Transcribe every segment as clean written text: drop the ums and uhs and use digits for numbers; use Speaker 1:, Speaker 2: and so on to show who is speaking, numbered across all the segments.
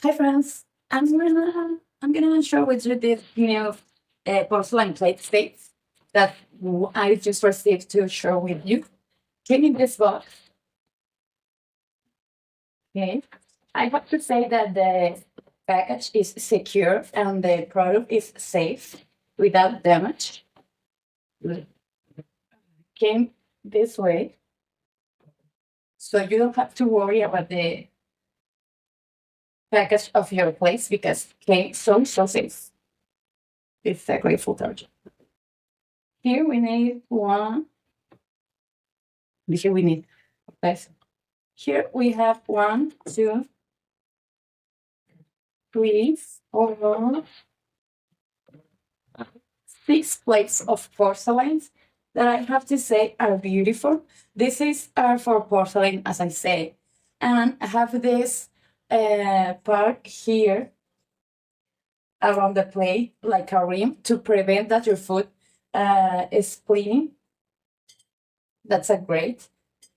Speaker 1: Hi friends, I'm gonna share with you this new porcelain plate sets that I just received to share with you. Came in this box. Okay, I have to say that the package is secure and the product is safe without damage. Came this way, so you don't have to worry about the package of your place because it came so safe. It's a grateful touch. Here we need one. Here we need this. Here we have 1, 2, 3, 4, 6 plates of porcelains that I have to say are beautiful. This is for porcelain, as I say, and I have this part here around the plate, like a rim, to prevent that your food is cleaning. That's a great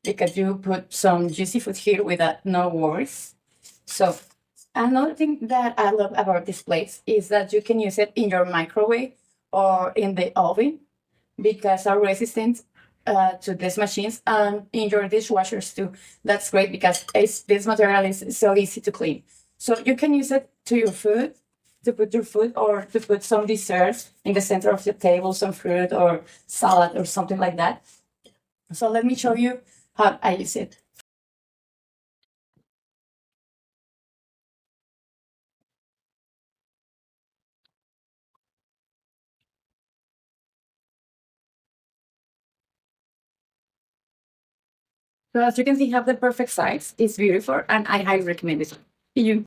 Speaker 1: because you put some juicy food here without no worries. So another thing that I love about this place is that you can use it in your microwave or in the oven because are resistant to these machines and in your dishwashers too. That's great because this material is so easy to clean. So you can use it to your food, to put your food or to put some desserts in the center of the table, some fruit or salad or something like that. So let me show you how I use it. So as you can see, have the perfect size. It's beautiful and I highly recommend it. See you.